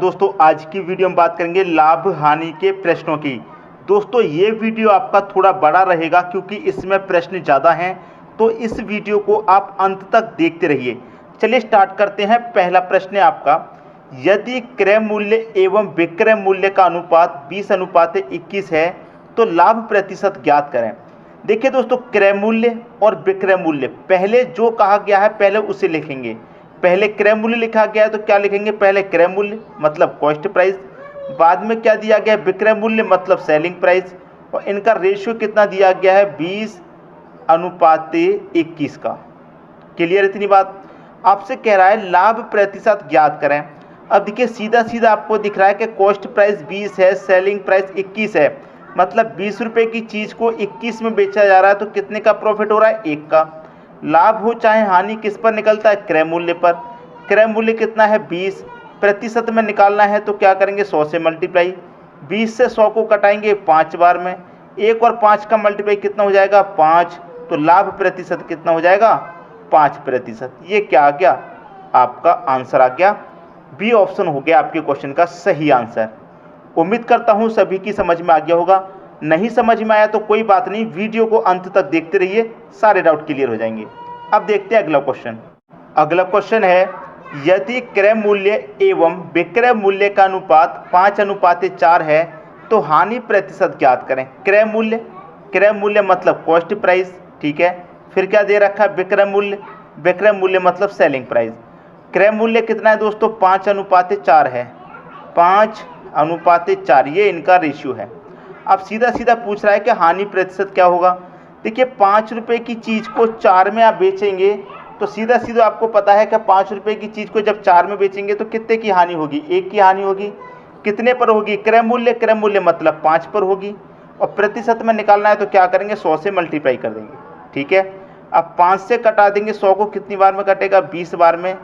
दोस्तों आज की वीडियो में बात करेंगे लाभ हानि के प्रश्नों की। दोस्तों ये वीडियो आपका थोड़ा बड़ा रहेगा क्योंकि इसमें प्रश्न ज़्यादा हैं, तो इस वीडियो को आप अंत तक देखते रहिए। चलिए स्टार्ट करते हैं। पहला प्रश्न है आपका, यदि क्रय मूल्य एवं विक्रय मूल्य का अनुपात 20:21 है तो लाभ प्रतिशत ज्ञात करें। देखिए दोस्तों, क्रय मूल्य और विक्रय मूल्य, पहले जो कहा गया है पहले उसे लिखेंगे। पहले क्रय मूल्य लिखा गया है तो क्या लिखेंगे, पहले क्रय मूल्य मतलब कॉस्ट प्राइस, बाद में क्या दिया गया है विक्रय मूल्य मतलब सेलिंग प्राइस, और इनका रेशियो कितना दिया गया है 20:21 का। क्लियर इतनी बात। आपसे कह रहा है लाभ प्रतिशत ज्ञात करें। अब देखिए सीधा सीधा आपको दिख रहा है कि कॉस्ट प्राइस 20 है, सेलिंग प्राइस 21 है, मतलब 20 रुपये की चीज़ को 21 में बेचा जा रहा है तो कितने का प्रॉफिट हो रहा है, 1 का। लाभ हो चाहे हानि किस पर निकलता है, क्रय मूल्य पर। क्रय मूल्य कितना है 20, प्रतिशत में निकालना है तो क्या करेंगे 100 से मल्टीप्लाई। 20 से 100 को कटाएंगे 5 बार में, 1 और 5 का मल्टीप्लाई कितना हो जाएगा 5, तो लाभ प्रतिशत कितना हो जाएगा 5%। ये क्या आ गया, आपका आंसर आ गया बी ऑप्शन हो गया आपके क्वेश्चन का सही आंसर। उम्मीद करता हूँ सभी की समझ में आ गया होगा। नहीं समझ में आया तो कोई बात नहीं, वीडियो को अंत तक देखते रहिए, सारे डाउट क्लियर हो जाएंगे। अब देखते हैं अगला क्वेश्चन। अगला क्वेश्चन है, यदि क्रय मूल्य एवं विक्रय मूल्य का अनुपात 5:4 है तो हानि प्रतिशत ज्ञात करें। क्रय मूल्य मतलब कॉस्ट प्राइस, ठीक है। फिर क्या दे रखा है विक्रय मूल्य मतलब सेलिंग प्राइस। क्रय मूल्य कितना है दोस्तों 5:4 है, 5:4 ये इनका रेशियो है। अब सीधा सीधा पूछ रहा है कि हानि प्रतिशत क्या होगा। देखिए 5 रुपये की चीज़ को 4 में आप बेचेंगे तो सीधा सीधा आपको पता है कि 5 रुपये की चीज़ को जब 4 में बेचेंगे तो कितने की हानि होगी, 1 की हानि होगी। कितने पर होगी, क्रय मूल्य मतलब 5 पर होगी, और प्रतिशत में निकालना है तो क्या करेंगे 100 से मल्टीप्लाई कर देंगे, ठीक है। अब 5 से कटा देंगे 100 को, कितनी बार में कटेगा 20 बार में।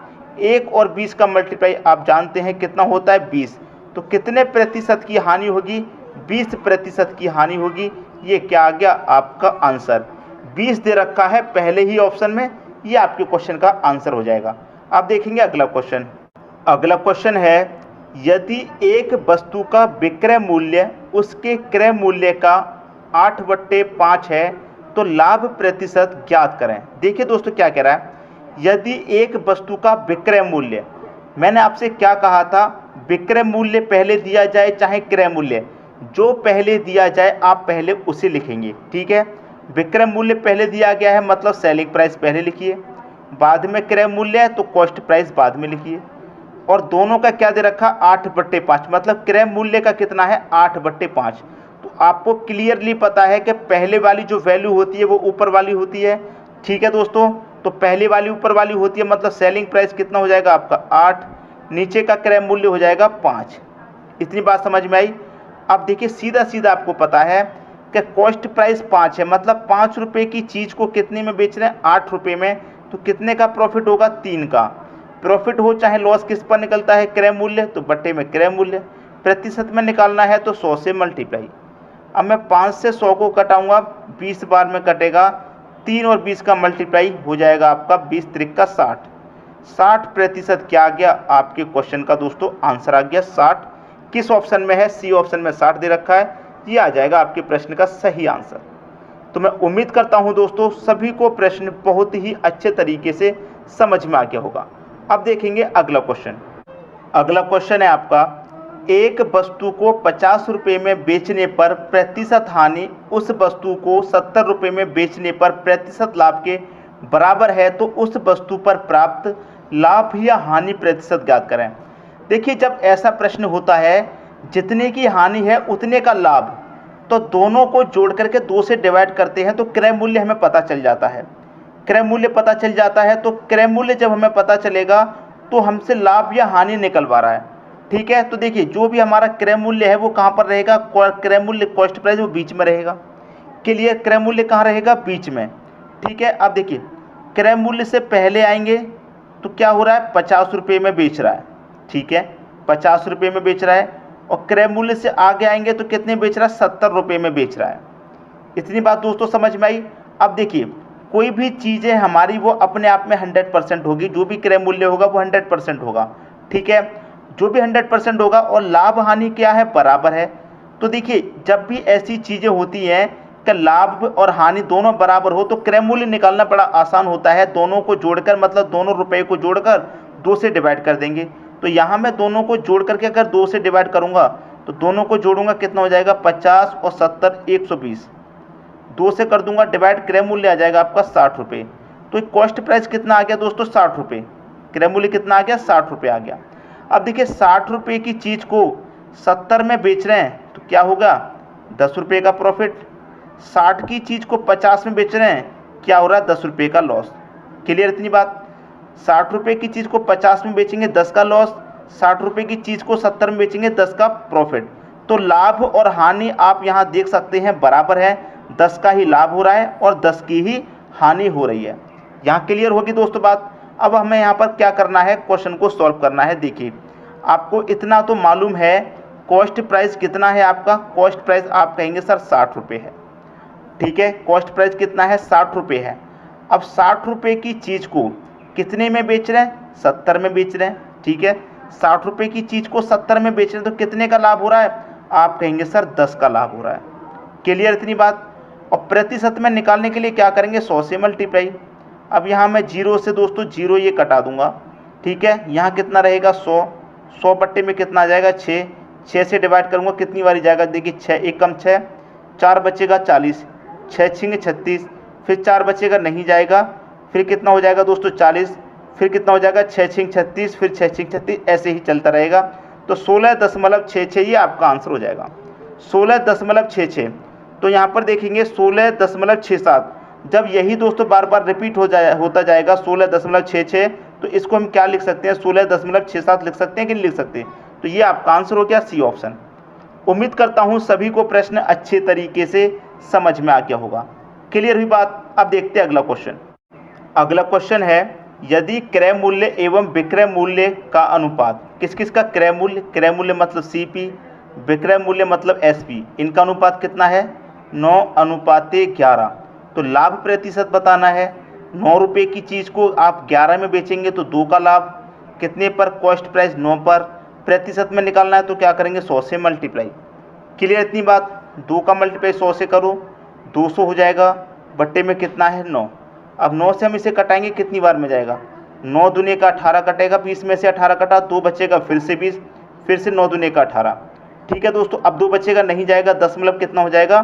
1 और 20 का मल्टीप्लाई आप जानते हैं कितना होता है 20, तो कितने प्रतिशत की हानि होगी 20% की हानि होगी। ये क्या आ गया आपका आंसर, 20 दे रखा है पहले ही ऑप्शन में, ये आपके क्वेश्चन का आंसर हो जाएगा। अब देखेंगे अगला क्वेश्चन। अगला क्वेश्चन है, यदि एक वस्तु का विक्रय मूल्य उसके क्रय मूल्य का 8/5 है तो लाभ प्रतिशत ज्ञात करें। देखिए दोस्तों क्या कह रहा है, यदि एक वस्तु का विक्रय मूल्य, मैंने आपसे क्या कहा था, विक्रय मूल्य पहले दिया जाए चाहे क्रय मूल्य, जो पहले दिया जाए आप पहले उसे लिखेंगे, ठीक है। विक्रय मूल्य पहले दिया गया है मतलब सेलिंग प्राइस पहले लिखिए, बाद में क्रय मूल्य है तो कॉस्ट प्राइस बाद में लिखिए, और दोनों का क्या दे रखा 8/5, मतलब क्रय मूल्य का कितना है 8/5। तो आपको क्लियरली पता है कि पहले वाली जो वैल्यू होती है वो ऊपर वाली होती है, ठीक है दोस्तों। तो पहली वाली ऊपर वाली होती है, मतलब सेलिंग प्राइस कितना हो जाएगा आपका 8, नीचे का क्रय मूल्य हो जाएगा 5। इतनी बात समझ में आई। अब देखिए सीधा सीधा आपको पता है कि कॉस्ट प्राइस 5 है, मतलब 5 रुपये की चीज़ को कितने में बेच रहे हैं 8 रुपये में, तो कितने का प्रॉफिट होगा 3 का। प्रॉफिट हो चाहे लॉस किस पर निकलता है, क्रय मूल्य, तो बट्टे में क्रय मूल्य, प्रतिशत में निकालना है तो 100 से मल्टीप्लाई। अब मैं 5 से 100 को कटाऊंगा 20 बार में कटेगा, 3 और 20 का मल्टीप्लाई हो जाएगा आपका 20 त्रिक का 60। 60% क्या आ गया आपके क्वेश्चन का दोस्तों आंसर आ गया 60। किस ऑप्शन में है, सी ऑप्शन में 60 दे रखा है, ये आ जाएगा आपके प्रश्न का सही आंसर। तो मैं उम्मीद करता हूं दोस्तों सभी को प्रश्न बहुत ही अच्छे तरीके से समझ में आ गया होगा। अब देखेंगे अगला क्वेश्चन। अगला क्वेश्चन है आपका, एक वस्तु को 50 रुपये में बेचने पर प्रतिशत हानि उस वस्तु को 70 रुपये में बेचने पर प्रतिशत लाभ के बराबर है तो उस वस्तु पर प्राप्त लाभ या हानि प्रतिशत ज्ञात करें। देखिए जब ऐसा प्रश्न होता है जितने की हानि है उतने का लाभ, तो दोनों को जोड़ करके 2 से डिवाइड करते हैं तो क्रय मूल्य हमें पता चल जाता है। क्रय मूल्य पता चल जाता है तो क्रय मूल्य जब हमें पता चलेगा तो हमसे लाभ या हानि निकलवा रहा है, ठीक है। तो देखिए जो भी हमारा क्रय मूल्य है वो कहाँ पर रहेगा, क्रय मूल्य कॉस्ट प्राइस वो बीच में रहेगा। क्लियर, क्रय मूल्य कहाँ रहेगा बीच में, ठीक है। अब देखिए क्रय मूल्य से पहले आएंगे तो क्या हो रहा है 50 रुपये में बेच रहा है, ठीक है, 50 रुपये में बेच रहा है, और क्रय मूल्य से आगे आएंगे तो कितने बेच रहा है 70 रुपये में बेच रहा है। इतनी बात दोस्तों समझ में आई। अब देखिए कोई भी चीज़ें हमारी वो अपने आप में 100% होगी, जो भी क्रय मूल्य होगा वो 100% होगा, ठीक है। जो भी 100% होगा, और लाभ हानि क्या है, बराबर है। तो देखिए जब भी ऐसी चीज़ें होती हैं कि लाभ और हानि दोनों बराबर हो तो क्रय मूल्य निकालना बड़ा आसान होता है। दोनों को जोड़कर, मतलब दोनों रुपए को जोड़कर 2 से डिवाइड कर देंगे। तो यहाँ मैं दोनों को जोड़ करके अगर 2 से डिवाइड करूँगा तो दोनों को जोड़ूंगा, कितना हो जाएगा, 50 और 70 120। 2 से कर दूंगा डिवाइड, क्रय मूल्य आ जाएगा आपका 60 रुपये। तो कॉस्ट प्राइस कितना आ गया दोस्तों, 60 रुपये। क्रय मूल्य कितना आ गया, 60 रुपये आ गया। अब देखिए 60 रुपये की चीज़ को 70 में बेच रहे हैं तो क्या होगा, 10 रुपये का प्रॉफिट। 60 की चीज़ को 50 में बेच रहे हैं, क्या हो रहा है, 10 रुपये का लॉस। क्लियर इतनी बात। 60 रुपये की चीज़ को 50 में बेचेंगे, 10 का लॉस। 60 रुपये की चीज़ को 70 में बेचेंगे, 10 का प्रॉफिट। तो लाभ और हानि आप यहाँ देख सकते हैं बराबर है, 10 का ही लाभ हो रहा है और 10 की ही हानि हो रही है। यहाँ क्लियर होगी दोस्तों बात। अब हमें यहाँ पर क्या करना है, क्वेश्चन को सॉल्व करना है। देखिए आपको इतना तो मालूम है, कॉस्ट प्राइस कितना है आपका, कॉस्ट प्राइस आप कहेंगे सर 60 रुपये है। ठीक है, कॉस्ट प्राइस कितना है, 60 रुपये है। अब 60 रुपये की चीज़ को कितने में बेच रहे हैं, 70 में बेच रहे हैं। ठीक है, 60 रुपये की चीज़ को 70 में बेच रहे हैं तो कितने का लाभ हो रहा है, आप कहेंगे सर 10 का लाभ हो रहा है। क्लियर इतनी बात। और प्रतिशत में निकालने के लिए क्या करेंगे, 100 से मल्टीप्लाई। अब यहाँ मैं 0 से दोस्तों 0 ये कटा दूंगा। ठीक है, यहाँ कितना रहेगा, 100। 100 बट्टे में कितना आ जाएगा, 6। 6 से डिवाइड करूँगा, कितनी बारी जाएगा, देखिए 6 1 कम 6, 4 बचेगा 40, 6 छिंगे 36, फिर 4 बचेगा, नहीं जाएगा, फिर कितना हो जाएगा दोस्तों 40, फिर कितना हो जाएगा 6 छिंग 36, फिर 6 छिंग 36, ऐसे ही चलता रहेगा। तो 16.66 ये आपका आंसर हो जाएगा, 16.66। तो यहाँ पर देखेंगे 16.67। जब यही दोस्तों बार बार रिपीट होता जाएगा 16.66, तो इसको हम क्या लिख सकते हैं, 16.67 लिख सकते हैं कि नहीं लिख सकते। तो ये आपका आंसर हो गया, सी ऑप्शन। उम्मीद करता हूँ सभी को प्रश्न अच्छे तरीके से समझ में आ गया होगा। क्लियर हुई बात। अब देखते हैं अगला क्वेश्चन। अगला क्वेश्चन है, यदि क्रय मूल्य एवं विक्रय मूल्य का अनुपात, किस किस का क्रय मूल्य, क्रय मूल्य मतलब सीपी, विक्रय मूल्य मतलब एसपी, इनका अनुपात कितना है, 9:11। तो लाभ प्रतिशत बताना है। 9 रुपये की चीज़ को आप 11 में बेचेंगे तो 2 का लाभ, कितने पर, कॉस्ट प्राइस 9 पर। प्रतिशत में निकालना है तो क्या करेंगे, 100 से मल्टीप्लाई। क्लियर इतनी बात। 2 का मल्टीप्लाई 100 से करो, 200 हो जाएगा, बट्टे में कितना है, 9। अब 9 से हम इसे कटाएंगे, कितनी बार में जाएगा, 9 दूने का 18 कटेगा, 20 में से 18 कटा, 2 बचेगा, फिर से 20, फिर से 9 दूने का 18। ठीक है दोस्तों, अब 2 बचेगा, नहीं जाएगा, 10 मतलब कितना हो जाएगा,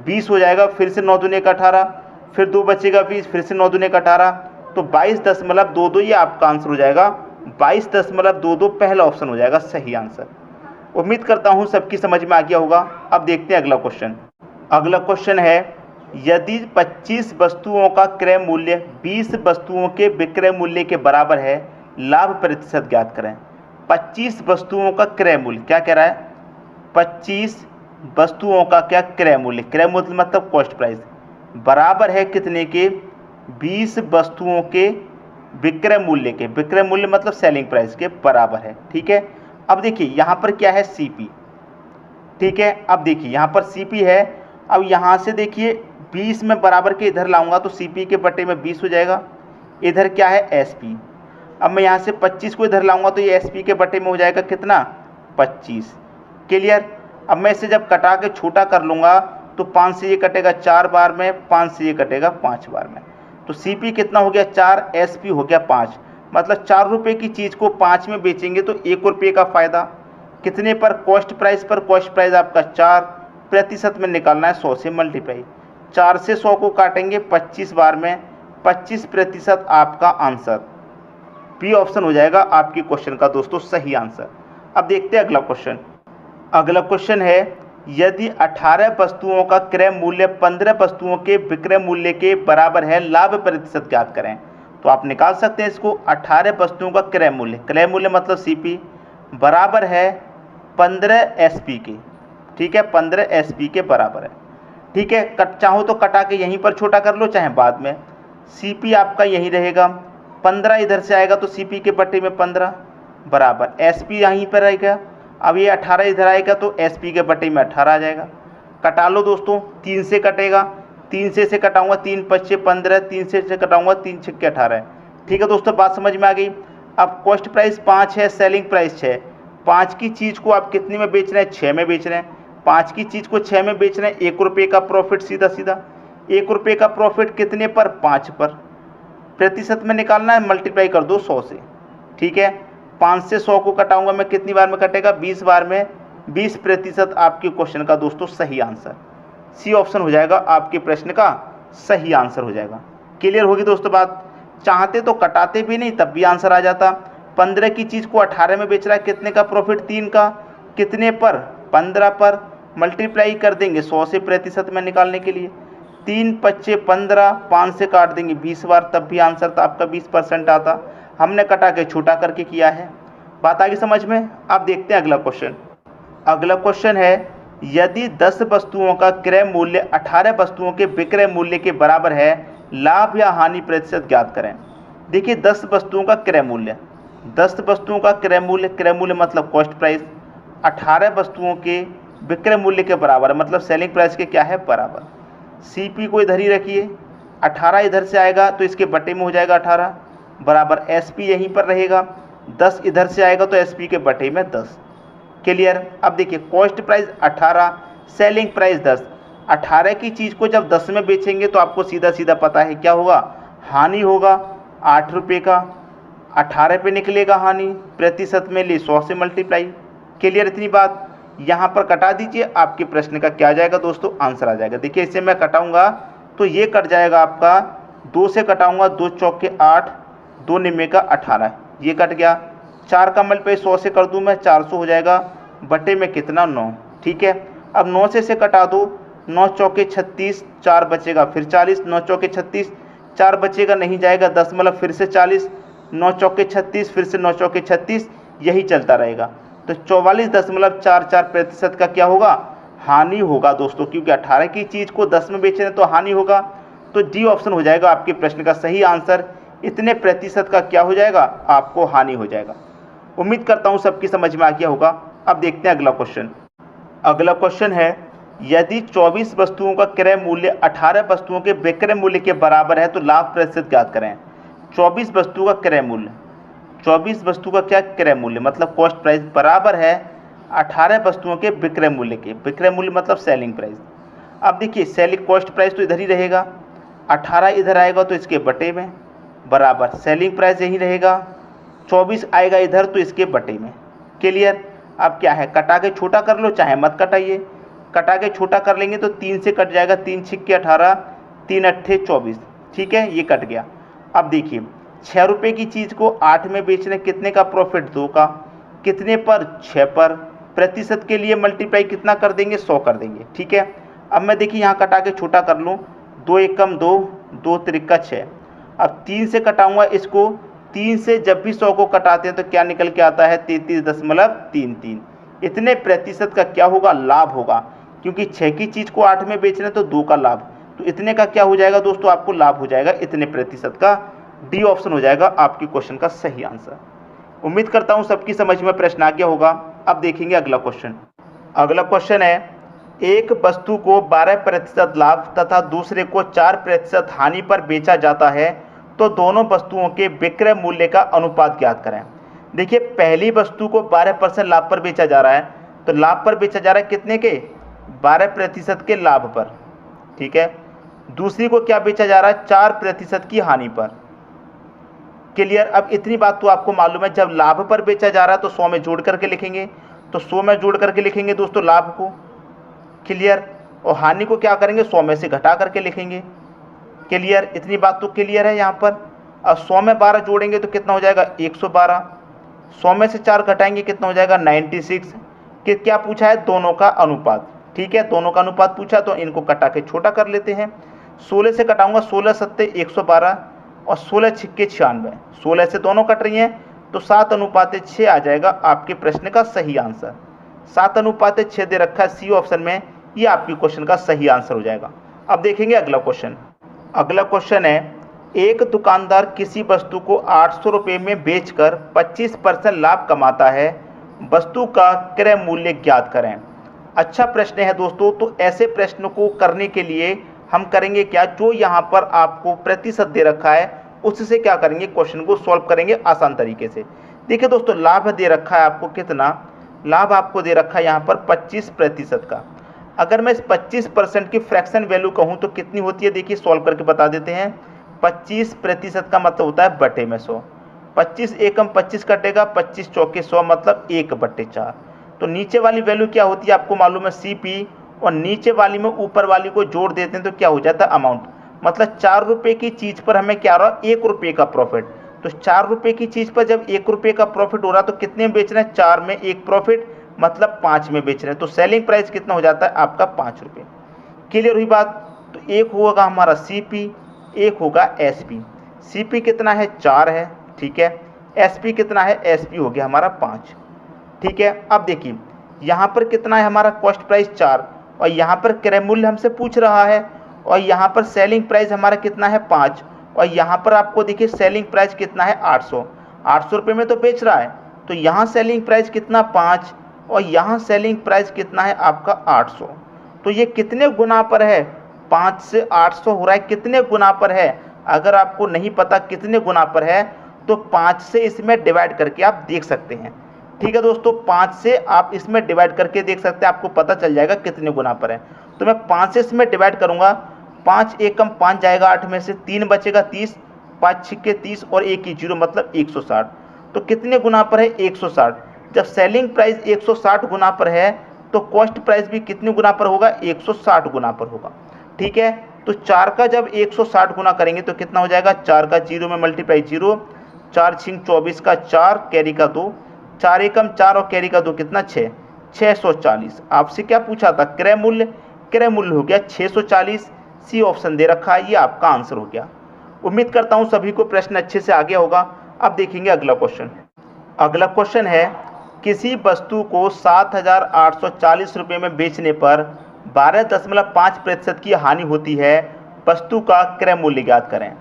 20 हो जाएगा, फिर से 9 दूने का 18, फिर 2 बचेगा 20, फिर से 9 दूने का 18, तो 22.22 ये आपका आंसर हो जाएगा। 22.22 पहला ऑप्शन हो जाएगा सही आंसर। उम्मीद करता हूँ सबकी समझ में आ गया होगा। अब देखते हैं अगला क्वेश्चन। अगला क्वेश्चन है, यदि 25 वस्तुओं का क्रय मूल्य 20 वस्तुओं के विक्रय मूल्य के बराबर है, लाभ प्रतिशत ज्ञात करें। 25 वस्तुओं का क्रय मूल्य, क्या कह रहा है, 25 वस्तुओं का क्या क्रय मूल्य, क्रय मूल्य मतलब कॉस्ट प्राइस, बराबर है कितने के, 20 वस्तुओं के विक्रय मूल्य के, विक्रय मूल्य मतलब सेलिंग प्राइस के बराबर है। ठीक है, अब देखिए यहाँ पर क्या है, सीपी। ठीक है, अब देखिए यहाँ पर सीपी है। अब यहाँ से देखिए 20 में बराबर के इधर लाऊंगा तो सीपी के बटे में 20 हो जाएगा। इधर क्या है, एसपी। अब मैं यहाँ से 25 को इधर लाऊंगा तो ये एसपी के बटे में हो जाएगा कितना, 25। क्लियर। अब मैं इसे जब कटा के छोटा कर लूँगा तो 5 से ये कटेगा 4 बार में, 5 से ये कटेगा 5 बार में, तो सीपी कितना हो गया, 4, एसपी हो गया 5। मतलब 4 रुपये की चीज़ को 5 में बेचेंगे तो 1 रुपये का फ़ायदा, कितने पर, कॉस्ट प्राइस पर। कॉस्ट प्राइस आपका 4, प्रतिशत में निकालना है 100 से मल्टीप्लाई। 4 से 100 को काटेंगे 25 बार में, 25% आपका आंसर, बी ऑप्शन हो जाएगा आपके क्वेश्चन का दोस्तों सही आंसर। अब देखते हैं अगला क्वेश्चन। अगला क्वेश्चन है, यदि 18 वस्तुओं का क्रय मूल्य 15 वस्तुओं के विक्रय मूल्य के बराबर है, लाभ प्रतिशत ज्ञात करें। तो आप निकाल सकते हैं इसको, 18 वस्तुओं का क्रय मूल्य मतलब सीपी बराबर है 15 एसपी के। ठीक है, 15 एसपी के बराबर है। ठीक है, चाहो तो कटा के यहीं पर छोटा कर लो, चाहे बाद में। सीपी आपका यहीं रहेगा, 15 इधर से आएगा तो सीपी के बटे में 15 बराबर एसपी यहीं पर रहेगा। अब ये 18 इधर आएगा तो एसपी के बटे में 18 आ जाएगा। कटा लो दोस्तों, 3 से कटेगा, 3 से कटाऊंगा, 3 5 15, 3 से कटाऊंगा, 3 6 18 है। ठीक है दोस्तों, बात समझ में आ गई। अब कॉस्ट प्राइस 5 है, सेलिंग प्राइस 6, 5 की चीज़ को आप कितने में बेच रहे हैं, 6 में बेच रहे हैं। 5 की चीज़ को 6 में बेच रहे हैं, 1 रुपये का प्रॉफिट सीधा सीधा। 1 रुपये का प्रॉफिट कितने पर, 5 पर। प्रतिशत में निकालना है, मल्टीप्लाई कर दो 100 से, ठीक है। 5 से 100 को कटाऊंगा मैं, कितनी बार में कटेगा, 20 बार में। 20% आपके क्वेश्चन का दोस्तों सही आंसर सी ऑप्शन हो जाएगा, आपके प्रश्न का सही आंसर हो जाएगा। क्लियर होगी दोस्तों बात। चाहते तो कटाते भी नहीं, तब भी आंसर आ जाता। 15 की चीज़ को 18 में बेच रहा है, कितने का प्रॉफिट, 3 का। कितने पर, 15 पर। मल्टीप्लाई कर देंगे 100 से प्रतिशत में निकालने के लिए। 3 पच्चे 15, 5 से काट देंगे 20 बार, तब भी आंसर तो आपका 20% आता। हमने कटा के छोटा करके किया है। बात आगे समझ में। अब देखते हैं अगला क्वेश्चन। अगला क्वेश्चन है, यदि 10 वस्तुओं का क्रय मूल्य 18 वस्तुओं के विक्रय मूल्य के बराबर है, लाभ या हानि प्रतिशत ज्ञात करें। देखिए 10 वस्तुओं का क्रय मूल्य, 10 वस्तुओं का क्रय मूल्य मतलब कॉस्ट प्राइस 18 वस्तुओं के विक्रय मूल्य के बराबर है, मतलब सेलिंग प्राइस के क्या है, बराबर। सीपी को इधर ही रखिए, 18 इधर से आएगा तो इसके बटे में हो जाएगा 18 बराबर एसपी यहीं पर रहेगा। 10 इधर से आएगा तो एसपी के बटे में 10। क्लियर। अब देखिए कॉस्ट प्राइस 18, सेलिंग प्राइस 10। 18 की चीज़ को जब 10 में बेचेंगे तो आपको सीधा सीधा पता है क्या होगा, हानि होगा। 8 रुपये का 18 पे निकलेगा हानि, प्रतिशत में ले 100 से मल्टीप्लाई। क्लियर इतनी बात। यहाँ पर कटा दीजिए, आपके प्रश्न का क्या आ जाएगा दोस्तों, आंसर आ जाएगा। देखिए इसे मैं कटाऊंगा तो ये कट जाएगा आपका, 2 से कटाऊंगा, 2 चौके 8, 2 निम्मे का 18, ये कट गया। 4 का मल्टीप्लाई 100 से कर दूं मैं, 400 हो जाएगा, बटे में कितना, 9, ठीक है। अब 9 से इसे कटा दो, 9 चौके 36, 4 बचेगा फिर 40, 9 चौके 36, 4 बचेगा नहीं जाएगा, 10 मतलब फिर से 40, 9 चौके 36, फिर से 9 चौके 36, यही चलता रहेगा। तो 44.44% का क्या होगा, हानि होगा दोस्तों, क्योंकि 18 की चीज़ को 10 में बेच रहे हैं तो हानि होगा। तो डी ऑप्शन हो जाएगा आपके प्रश्न का सही आंसर। इतने प्रतिशत का क्या हो जाएगा, आपको हानि हो जाएगा। उम्मीद करता हूँ सबकी समझ में आ गया होगा। अब देखते हैं अगला क्वेश्चन। अगला क्वेश्चन है, यदि 24 वस्तुओं का क्रय मूल्य 18 वस्तुओं के विक्रय मूल्य के बराबर है तो लाभ प्रतिशत ज्ञात करें। 24 वस्तु का क्रय मूल्य, 24 वस्तु का क्या क्रय मूल्य मतलब कॉस्ट प्राइस बराबर है 18 वस्तुओं के विक्रय मूल्य के। विक्रय मूल्य मतलब सेलिंग प्राइस। अब देखिए सेलिंग कॉस्ट प्राइस तो इधर ही रहेगा, 18 इधर आएगा तो इसके बटे में बराबर सेलिंग प्राइस यही रहेगा, 24 आएगा इधर तो इसके बटे में। क्लियर। अब क्या है, कटा के छोटा कर लो चाहे मत कटाइए। कटा के छोटा कर लेंगे तो 3 से कट जाएगा, 3 छिक्के 18, 3 अट्ठे 24, ठीक है, ये कट गया। अब देखिए 6 रुपये की चीज़ को 8 में बेचने, कितने का प्रॉफिट, 2 का। कितने पर, 6 पर। प्रतिशत के लिए मल्टीप्लाई कितना कर देंगे, 100 कर देंगे, ठीक है। अब मैं देखिए यहाँ कटा के छोटा कर लूँ, 2 एकम 2, 2 त्रिका 6। अब 3 से कटाऊंगा इसको, 3 से जब भी 100 को कटाते हैं तो क्या निकल के आता है, 33.33। इतने प्रतिशत का क्या होगा, लाभ होगा, क्योंकि 6 की चीज़ को 8 में बेच रहे हैं तो 2 का लाभ, तो इतने का क्या हो जाएगा दोस्तों, आपको लाभ हो जाएगा इतने प्रतिशत का। डी ऑप्शन हो जाएगा आपके क्वेश्चन का सही आंसर। उम्मीद करता हूँ सबकी समझ में प्रश्न आ गया होगा। अब देखेंगे अगला क्वेश्चन। अगला क्वेश्चन है, एक वस्तु को 12% लाभ तथा दूसरे को 4% हानि पर बेचा जाता है तो दोनों वस्तुओं के विक्रय मूल्य का अनुपात ज्ञात करें। देखिए पहली वस्तु को 12% लाभ पर बेचा जा रहा है, तो लाभ पर बेचा जा रहा है कितने के, 12% के लाभ पर, ठीक है। दूसरी को क्या बेचा जा रहा है, 4% की हानि पर। क्लियर। अब इतनी बात तो आपको मालूम है, जब लाभ पर बेचा जा रहा है तो 100 में जोड़ करके लिखेंगे, तो 100 में जोड़ करके लिखेंगे दोस्तों लाभ को। क्लियर। और हानि को क्या करेंगे, 100 में से घटा करके लिखेंगे। क्लियर। इतनी बात तो क्लियर है यहाँ पर। अब 100 में 12 जोड़ेंगे तो कितना हो जाएगा, 112। 100 में से 4 घटाएंगे कितना हो जाएगा, 96। कि क्या पूछा है, दोनों का अनुपात, ठीक है, दोनों का अनुपात पूछा तो इनको कटा के छोटा कर लेते हैं। 16 से कटाऊंगा, 16 सत्ते 112 और 16 छिक्के 96, 16 से दोनों कट रही हैं तो 7:6 आ जाएगा आपके प्रश्न का सही आंसर। 7:6 दे रखा है सी ऑप्शन में, ये आपके क्वेश्चन का सही आंसर हो जाएगा। अब देखेंगे अगला क्वेश्चन। अगला क्वेश्चन है, एक दुकानदार किसी वस्तु को 800 रुपये में बेचकर 25% लाभ कमाता है, वस्तु का क्रय मूल्य ज्ञात करें। अच्छा प्रश्न है दोस्तों। तो ऐसे प्रश्न को करने के लिए हम करेंगे क्या, जो यहाँ पर आपको प्रतिशत दे रखा है उससे क्या करेंगे, क्वेश्चन को सॉल्व करेंगे आसान तरीके से। देखिए दोस्तों लाभ दे रखा है आपको कितना, लाभ आपको दे रखा है यहाँ पर 25% का। अगर मैं इस 25% की फ्रैक्शन वैल्यू कहूँ तो कितनी होती है, देखिए सॉल्व करके बता देते हैं। 25% का मतलब होता है बटे में 100। 25 एकम 25 कटेगा, 25 चौके 100 मतलब 1/4। तो नीचे वाली वैल्यू क्या होती है आपको मालूम है CP, और नीचे वाली में ऊपर वाली को जोड़ देते हैं तो क्या हो जाता है अमाउंट। मतलब 4 रुपये की चीज़ पर हमें क्या रहा 1 रुपये का प्रॉफिट। तो 4 रुपये की चीज़ पर जब 1 रुपये का प्रॉफिट हो रहा तो कितने में बेच रहे हैं, 4 में 1 प्रॉफिट मतलब 5 में बेच रहे हैं। तो सेलिंग प्राइस कितना हो जाता है आपका 5 रुपये। क्लियर हुई बात। तो एक होगा हमारा CP, एक होगा SP। CP कितना है 4 है, ठीक है। SP कितना है, SP हो गया हमारा 5, ठीक है। अब देखिए यहाँ पर कितना है हमारा कॉस्ट प्राइस 4, और यहाँ पर क्रय मूल्य हमसे पूछ रहा है, और यहाँ पर सेलिंग प्राइस हमारा कितना है 5, और यहाँ पर आपको देखिए सेलिंग प्राइस कितना है 800। 800 रुपये में तो बेच रहा है, तो यहाँ सेलिंग प्राइस कितना 5, और यहाँ सेलिंग प्राइस कितना है आपका 800। तो ये कितने गुना पर है, 5 से 800 हो रहा है, कितने गुना पर है। अगर आपको नहीं पता कितने गुना पर है तो 5 से इसमें डिवाइड करके आप देख सकते हैं, ठीक है दोस्तों। 5 से आप इसमें डिवाइड करके देख सकते हैं, आपको पता चल जाएगा कितने गुना पर है। तो मैं 5 से इसमें डिवाइड करूंगा, 5 एकम 5 जाएगा 8 में से, 3 बचेगा 30, 5 छिक्के 30 और 1 की 0 मतलब 160। तो कितने गुना पर है 160। जब सेलिंग प्राइस 160 गुना पर है तो कॉस्ट प्राइस भी कितने गुना पर होगा, 160 गुना पर होगा, ठीक है। तो 4 का जब 160 गुना करेंगे तो कितना हो जाएगा, 4 का 0 में मल्टीप्लाई 0, 4 छिंग 24 का 4, कैरी का 2, 4 एकम 4 और कैरी का 2 कितना 6, 640। आपसे क्या पूछा था क्रय मूल्य, क्रय मूल्य हो गया 640। सी ऑप्शन दे रखा है, ये आपका आंसर हो गया। उम्मीद करता हूँ सभी को प्रश्न अच्छे से आ गया होगा। अब देखेंगे अगला क्वेश्चन। अगला क्वेश्चन है, किसी वस्तु को 7,840 रुपये में बेचने पर 12.5% की हानि होती है, वस्तु का क्रय मूल्य ज्ञात करें।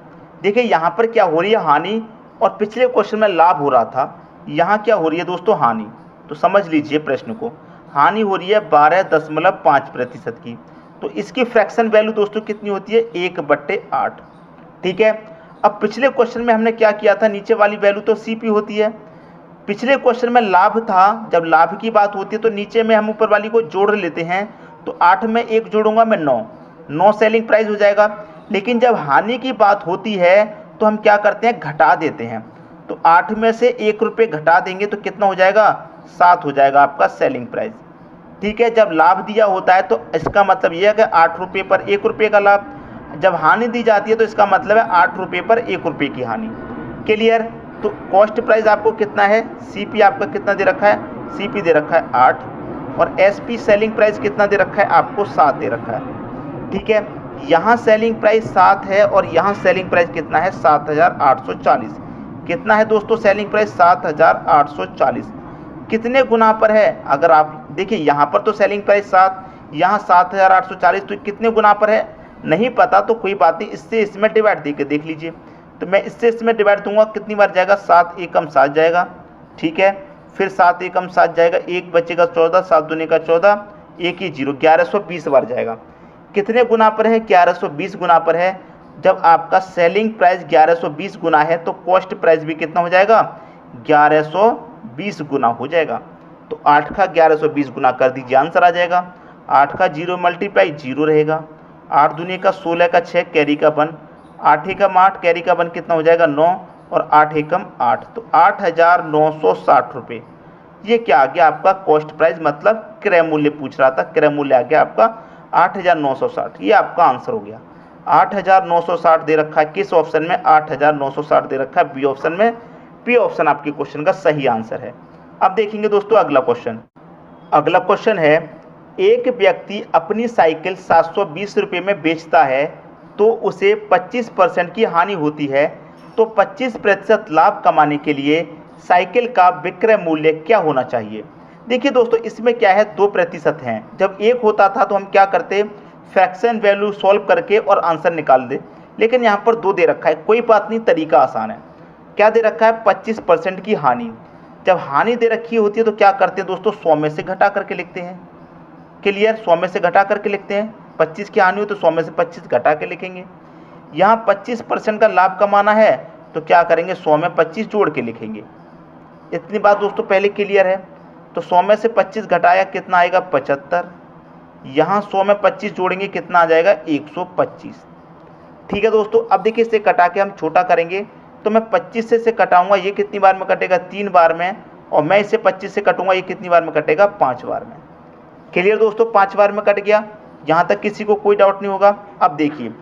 देखिए यहाँ पर क्या हो रही है हानि, और पिछले क्वेश्चन में लाभ हो रहा था, यहाँ क्या हो रही है दोस्तों हानि। तो समझ लीजिए प्रश्न को, हानि हो रही है 12.5% की। तो इसकी फ्रैक्शन वैल्यू दोस्तों कितनी होती है, 1/8, ठीक है। अब पिछले क्वेश्चन में हमने क्या किया था, नीचे वाली वैल्यू तो CP होती है। पिछले क्वेश्चन में लाभ था, जब लाभ की बात होती है तो नीचे में हम ऊपर वाली को जोड़ लेते हैं। तो 8 में 1 जोड़ूंगा मैं 9 सेलिंग प्राइस हो जाएगा। लेकिन जब हानि की बात होती है तो हम क्या करते हैं, घटा देते हैं। तो 8 में से 1 रुपये घटा देंगे तो कितना हो जाएगा, 7 हो जाएगा आपका सेलिंग प्राइस, ठीक है। जब लाभ दिया होता है तो इसका मतलब यह है कि 8 रुपये पर 1 रुपये का लाभ। जब हानि दी जाती है तो इसका मतलब है 8 रुपये पर 1 रुपये की हानि। क्लियर। तो कॉस्ट प्राइस आपको कितना है, CP आपका कितना दे रखा है, CP दे रखा है 8, और SP सेलिंग प्राइस कितना दे रखा है आपको 7 दे रखा है, ठीक है। यहाँ सेलिंग प्राइस 7 है और यहाँ सेलिंग प्राइस कितना है 7,840। कितना है दोस्तों सेलिंग प्राइस 7,840। कितने गुना पर है, अगर आप देखिए यहाँ पर तो सेलिंग प्राइस 7, यहाँ 7,840, तो कितने गुना पर है नहीं पता तो कोई बात नहीं, इससे इसमें डिवाइड देके देख लीजिए। तो मैं इससे इसमें डिवाइड दूंगा, कितनी बार जाएगा, 7 एकम 7 जाएगा, ठीक है। फिर 7 एकम 7 जाएगा, 1 बचेगा 14, 7 दूनी का 14, 1 की 0, 1120 बार जाएगा। कितने गुना पर है, 1120 गुना पर है। जब आपका सेलिंग प्राइस 1120 गुना है तो कॉस्ट प्राइस भी कितना हो जाएगा, 1120 गुना हो जाएगा। तो 8 का 1120 गुना कर दीजिए, आंसर आ जाएगा। 8 का 0 मल्टीप्लाई 0 रहेगा, 8 दूनी का 16 का 6, कैरी का 1, 8 एकम 8, कैरी का 1 कितना हो जाएगा 9, और 8 एकम 8, तो 8,960 रुपये। ये क्या आ गया आपका कॉस्ट प्राइस, मतलब क्रय मूल्य पूछ रहा था, क्रय मूल्य आ गया आपका 8,960। ये आपका आंसर हो गया। 8,960 दे रखा है किस ऑप्शन में, 8,960 दे रखा है बी ऑप्शन में। बी ऑप्शन आपके क्वेश्चन का सही आंसर है। अब देखेंगे दोस्तों अगला क्वेश्चन। अगला क्वेश्चन है, एक व्यक्ति अपनी साइकिल 720 रुपये में बेचता है तो उसे 25% की हानि होती है, तो 25% लाभ कमाने के लिए साइकिल का विक्रय मूल्य क्या होना चाहिए। देखिए दोस्तों इसमें क्या है, 2% हैं। जब एक होता था तो हम क्या करते, फ्रैक्शन वैल्यू सॉल्व करके और आंसर निकाल दे, लेकिन यहाँ पर 2 दे रखा है, कोई बात नहीं, तरीका आसान है। क्या दे रखा है, 25% की हानि। जब हानि दे रखी होती है तो क्या करते हैं दोस्तों, 100 में से घटा करके लिखते हैं। क्लियर, 100 में से घटा करके लिखते हैं। 25 की हानि हो तो 100 में से 25 घटा के लिखेंगे। यहाँ 25% का लाभ कमाना है तो क्या करेंगे, 100 में 25 जोड़ के लिखेंगे। इतनी बात दोस्तों पहले क्लियर है। तो 100 में से 25 घटाया कितना आएगा 75। यहाँ 100 में 25 जोड़ेंगे कितना आ जाएगा 125। ठीक है दोस्तों, अब देखिए इसे कटा के हम छोटा करेंगे तो मैं 25 से कटाऊंगा, ये कितनी बार में कटेगा 3 बार में, और मैं इसे 25 से कटूंगा, ये कितनी बार में कटेगा 5 बार में। क्लियर दोस्तों, 5 बार में कट गया, यहाँ तक किसी को कोई डाउट नहीं होगा। अब देखिए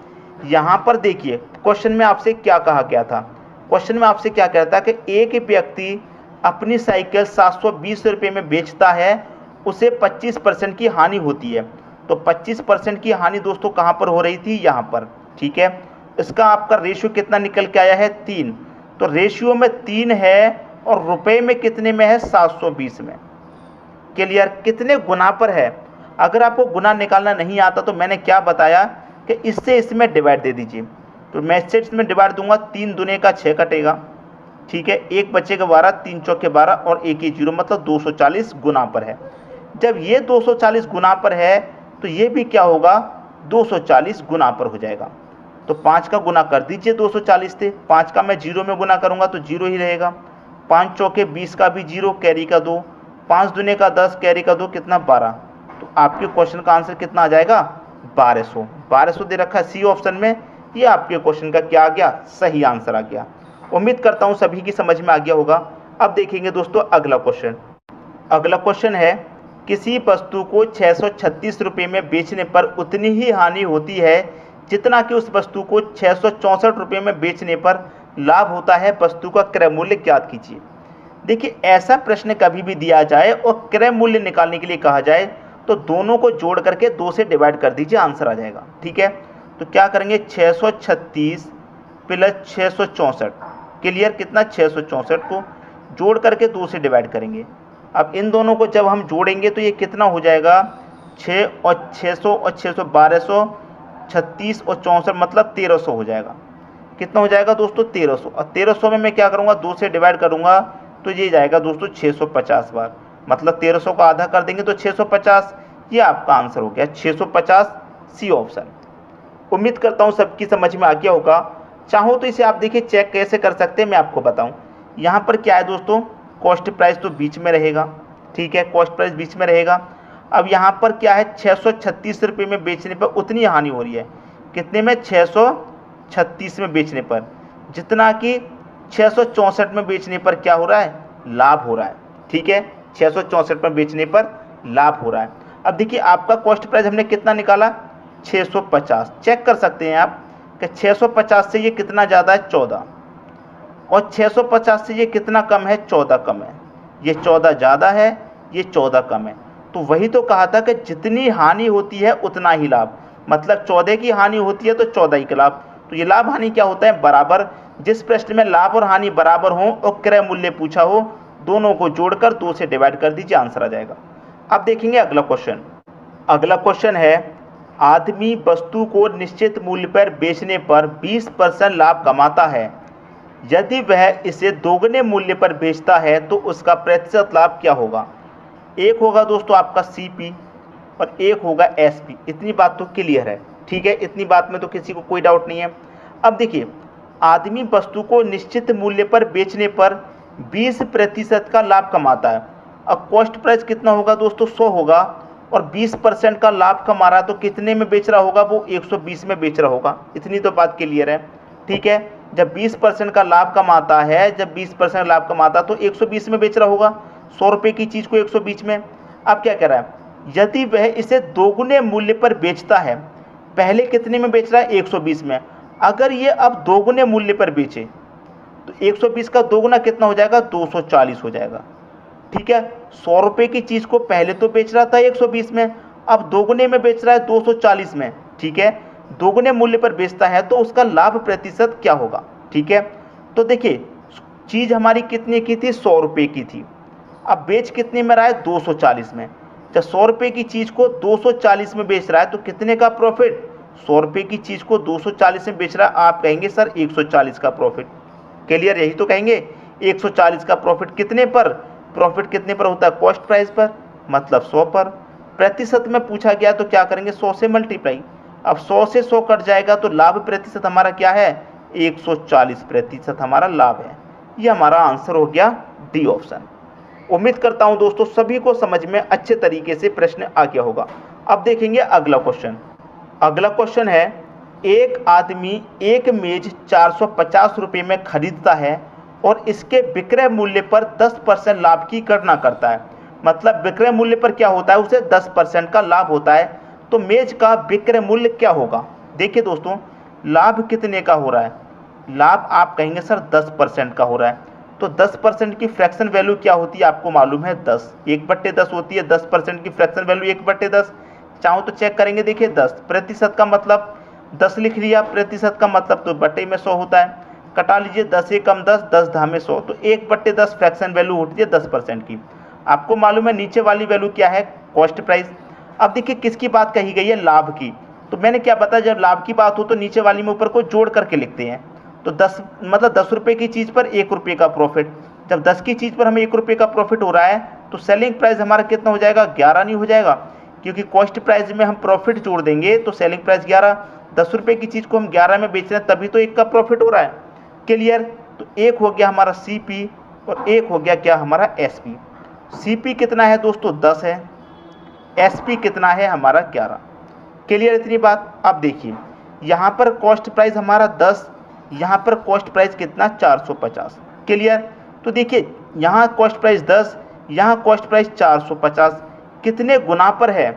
यहाँ पर देखिए क्वेश्चन में आपसे क्या कहा गया था, क्वेश्चन में आपसे क्या कहा था कि एक व्यक्ति अपनी साइकिल 720 रुपये में बेचता है, उसे 25% की हानि होती है। तो 25% की हानि दोस्तों कहाँ पर हो रही थी, यहाँ पर। ठीक है, इसका आपका रेशियो कितना निकल के आया है 3। तो रेशियो में 3 है और रुपए में कितने में है 720 में। क्लियर, कितने गुना पर है। अगर आपको गुना निकालना नहीं आता तो मैंने क्या बताया कि इससे इसमें डिवाइड दे दीजिए। तो मैं इससे इसमें डिवाइड दूंगा, 3 दूने का 6 कटेगा। ठीक है, 1 बचेगा 12, 3 चौके 12 और 1 ही 0, मतलब 240 गुना पर है। जब ये 240 गुना पर है तो ये भी क्या होगा 240 गुना पर हो जाएगा। तो 5 का गुना कर दीजिए 240 से, 5 का मैं 0 में गुना करूंगा तो 0 ही रहेगा। 5 चौके 20 का भी 0, कैरी का 2, 5 दूने का 10, कैरी का 2, कितना 12। तो आपके क्वेश्चन का आंसर कितना आ जाएगा 1200। 1200 दे रखा है सी ऑप्शन में, ये आपके क्वेश्चन का क्या आ गया, सही आंसर आ गया। उम्मीद करता हूँ सभी की समझ में आ गया होगा। अब देखेंगे दोस्तों अगला क्वेश्चन। अगला क्वेश्चन है, किसी वस्तु को 636 रुपये में बेचने पर उतनी ही हानि होती है जितना कि उस वस्तु को 664 रुपये में बेचने पर लाभ होता है, वस्तु का क्रय मूल्य ज्ञात कीजिए। देखिए ऐसा प्रश्न कभी भी दिया जाए और क्रय मूल्य निकालने के लिए कहा जाए तो दोनों को जोड़ करके 2 से डिवाइड कर दीजिए, आंसर आ जाएगा। ठीक है, तो क्या करेंगे 636 प्लस 664, क्लियर, कितना 664 को जोड़ करके 2 से डिवाइड करेंगे। अब इन दोनों को जब हम जोड़ेंगे तो ये कितना हो जाएगा 6 और 600 और 600 1200, 36 और 64 मतलब 1300 हो जाएगा। कितना हो जाएगा दोस्तों 1300, और 1300 में मैं क्या करूँगा 2 से डिवाइड करूँगा तो ये जाएगा दोस्तों 650 बार, मतलब 1300 का आधा कर देंगे तो 650। ये आपका आंसर हो गया 650, सी ऑप्शन। उम्मीद करता हूँ सबकी समझ में आ गया होगा। चाहो तो इसे आप देखिए चेक कैसे कर सकते हैं, मैं आपको बताऊँ। यहाँ पर क्या है दोस्तों, कॉस्ट प्राइस तो बीच में रहेगा। ठीक है, कॉस्ट प्राइस बीच में रहेगा। अब यहाँ पर क्या है 636 रुपये में बेचने पर उतनी हानि हो रही है, कितने में 636 में बेचने पर, जितना कि 664 में बेचने पर क्या हो रहा है, लाभ हो रहा है। ठीक है, 664 में बेचने पर लाभ हो रहा है। अब देखिए आपका कॉस्ट प्राइस हमने कितना निकाला 650, चेक कर सकते हैं आप कि 650 से ये कितना ज़्यादा है 14, और 650 से ये कितना कम है 14 कम है। ये 14 ज़्यादा है, ये 14 कम है। तो वही तो कहा था कि जितनी हानि होती है उतना ही लाभ, मतलब 14 की हानि होती है तो 14 ही का लाभ। तो ये लाभ हानि क्या होता है बराबर। जिस प्रश्न में लाभ और हानि बराबर हो और क्रय मूल्य पूछा हो, दोनों को जोड़कर 2 से डिवाइड कर दीजिए, आंसर आ जाएगा। अब देखेंगे अगला क्वेश्चन। अगला क्वेश्चन है, आदमी वस्तु को निश्चित मूल्य पर बेचने पर 20% लाभ कमाता है। यदि वह इसे दोगुने मूल्य पर बेचता है तो उसका प्रतिशत लाभ क्या होगा। एक होगा दोस्तों आपका सीपी और एक होगा एसपी। इतनी बात तो क्लियर है। ठीक है, इतनी बात में तो किसी को कोई डाउट नहीं है। अब देखिए आदमी वस्तु को निश्चित मूल्य पर बेचने पर 20% का लाभ कमाता है। अब कॉस्ट प्राइस कितना होगा दोस्तों 100 होगा, और 20% का लाभ कमा रहा तो कितने में बेच रहा होगा, वो 120 में बेच रहा होगा। इतनी तो बात क्लियर है। ठीक है, जब 20% का लाभ कमाता है, जब 20% लाभ कमाता तो 120 में बेच रहा होगा, 100 रुपये की चीज़ को 120 में। अब क्या कह रहा है, यदि वह इसे दोगुने मूल्य पर बेचता है, पहले कितने में बेच रहा है 120 में, अगर ये अब दोगुने मूल्य पर बेचे तो 120 का दोगुना कितना हो जाएगा 240 हो जाएगा। ठीक है, 100 रुपये की चीज़ को पहले तो बेच रहा था 120 में, अब दोगुने में बेच रहा है 240 में। ठीक है, दोगुने मूल्य पर बेचता है तो उसका लाभ प्रतिशत क्या होगा। ठीक है, तो देखिए चीज़ हमारी कितने की थी 100 रुपये की थी, अब बेच कितने में रहा है 240 में। जब 100 रुपये की चीज़ को 240 में बेच रहा है तो कितने का प्रॉफिट, 100 रुपये की चीज़ को 240 में बेच रहा है, आप कहेंगे सर 140 का प्रॉफिट। क्लियर, यही तो कहेंगे 140 का प्रॉफिट कितने पर, प्रॉफिट कितने पर होता है कॉस्ट प्राइस पर, मतलब 100 पर। प्रतिशत में पूछा गया तो क्या करेंगे 100 से मल्टीप्लाई। अब 100 से 100 कट जाएगा तो लाभ प्रतिशत हमारा क्या है 140% हमारा लाभ है। ये हमारा आंसर हो गया डी ऑप्शन। उम्मीद करता हूं दोस्तों सभी को समझ में अच्छे तरीके से प्रश्न आ गया होगा। अब देखेंगे अगला क्वेश्चन। अगला क्वेश्चन है, एक आदमी एक मेज 450 रुपये में खरीदता है और इसके विक्रय मूल्य पर 10% लाभ की गणना करता है। मतलब विक्रय मूल्य पर क्या होता है, उसे 10% का लाभ होता है। तो मेज का विक्रय मूल्य क्या होगा। देखिए दोस्तों, लाभ कितने का हो रहा है, लाभ आप कहेंगे सर 10% का हो रहा है। तो 10% की फ्रैक्शन वैल्यू क्या होती है आपको मालूम है, 10, 1/10 होती है। 10% की फ्रैक्शन वैल्यू 1/10। चाहो तो चेक करेंगे, देखिए 10 प्रतिशत का मतलब 10 लिख लिया, प्रतिशत का मतलब तो बटे में 100 होता है। कटा लीजिए, 10 एकम 10, 10 धा में 100, तो 1/10 फ्रैक्शन वैल्यू होती है 10% की। आपको मालूम है नीचे वाली वैल्यू क्या है, कॉस्ट प्राइस। अब देखिए किसकी बात कही गई है, लाभ की। तो मैंने क्या बताया, जब लाभ की बात हो तो नीचे वाली में ऊपर को जोड़ करके लिखते हैं। तो 10 मतलब 10 रुपये की चीज़ पर 1 रुपये का प्रॉफिट। जब 10 की चीज़ पर हमें 1 रुपये का प्रॉफिट हो रहा है तो सेलिंग प्राइस हमारा कितना हो जाएगा, 11 नहीं हो जाएगा, क्योंकि कॉस्ट प्राइस में हम प्रॉफिट जोड़ देंगे तो सेलिंग प्राइस 11। 10 रुपये की चीज़ को हम 11 में बेच रहे हैं तभी तो 1 का प्रॉफिट हो रहा है। क्लियर। तो एक हो गया हमारा CP और एक हो गया क्या हमारा SP। CP कितना है दोस्तों, 10 है। SP कितना है हमारा, 11। क्लियर इतनी बात। अब देखिए यहाँ पर कॉस्ट प्राइस हमारा 10, यहाँ पर कॉस्ट प्राइस कितना, 450। क्लियर। तो देखिए यहाँ कॉस्ट प्राइस 10, यहाँ कॉस्ट प्राइस 450, कितने गुना पर है,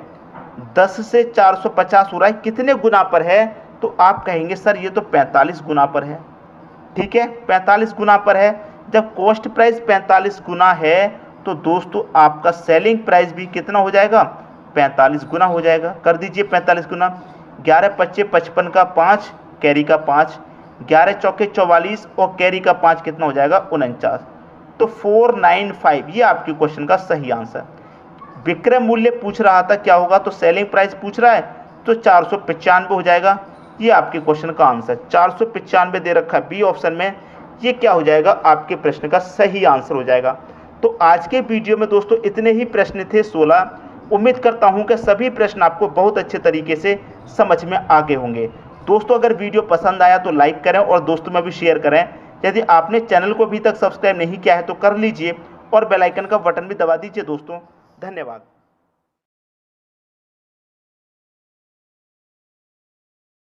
10 से 450 हो रहा है, कितने गुना पर है। तो आप कहेंगे सर ये तो 45 गुना पर है। ठीक है, 45 गुना पर है। जब कॉस्ट प्राइस 45 गुना है तो दोस्तों आपका सेलिंग प्राइस भी कितना हो जाएगा, 45 गुना हो जाएगा। कर दीजिए 45 गुना, 11 पच्चे 55 का 5, कैरी का 5, 11 चौके 44 और कैरी का 5 कितना हो जाएगा, 49। तो 495 ये आपके क्वेश्चन का सही आंसर। विक्रय मूल्य पूछ रहा था क्या होगा, तो सेलिंग प्राइस पूछ रहा है तो 495 हो जाएगा। ये आपके क्वेश्चन का आंसर 495 दे रखा है बी ऑप्शन में। ये क्या हो जाएगा, आपके प्रश्न का सही आंसर हो जाएगा। तो आज के वीडियो में दोस्तों इतने ही प्रश्न थे 16। उम्मीद करता हूं कि सभी प्रश्न आपको बहुत अच्छे तरीके से समझ में आ गए होंगे। दोस्तों अगर वीडियो पसंद आया तो लाइक करें और दोस्तों में भी शेयर करें। यदि आपने चैनल को अभी तक सब्सक्राइब नहीं किया है तो कर लीजिए और बेल आइकन का बटन भी दबा दीजिए दोस्तों। धन्यवाद।